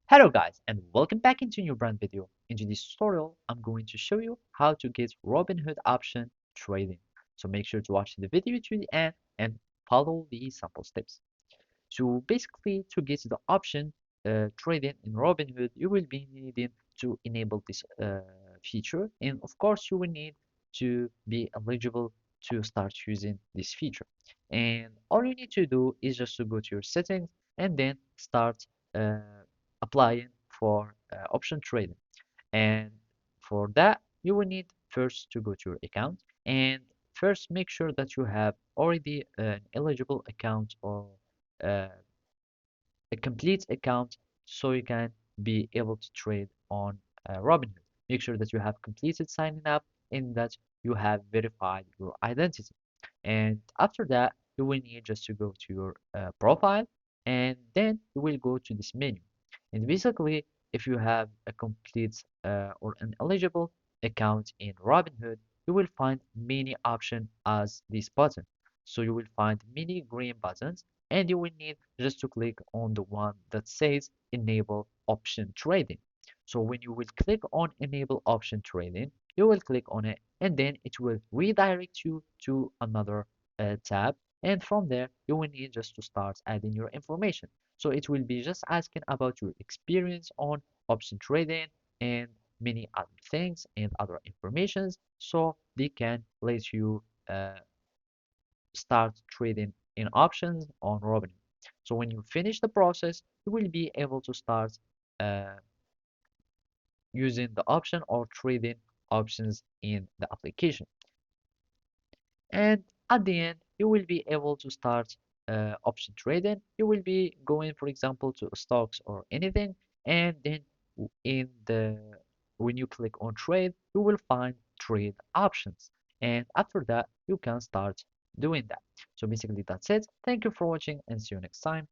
Hello guys and welcome back into a new brand video. In this tutorial, I'm going to show you how to get Robinhood option trading. So make sure to watch the video to the end and follow the sample steps. So basically to get the option trading in Robinhood, you will be needing to enable this feature, and of course you will need to be eligible to start using this feature. And all you need to do is just to go to your settings and then start uh, applying for option trading. And for that, you will need first to go to your account and first make sure that you have already an eligible account or uh, a complete account so you can be able to trade on Robinhood. Make sure that you have completed signing up and that you have verified your identity. And after that, you will need just to go to your profile and then you will go to this menu. And basically, if you have a complete or an eligible account in Robinhood, you will find many options as this button. So you will find many green buttons and you will need just to click on the one that says enable option trading. So when you will click on enable option trading, you will click on it and then it will redirect you to another tab, and from there you will need just to start adding your information. So it will be just asking about your experience on option trading and many other things and other informations so they can let you start trading in options on Robinhood. So when you finish the process, you will be able to start uh, using the option or trading options in the application. And at the end, you will be able to start option trading. You will be going, for example, to stocks or anything, and then in the when you click on trade, you will find trade options. And after that, you can start doing that. So basically, that's it. Thank you for watching and see you next time.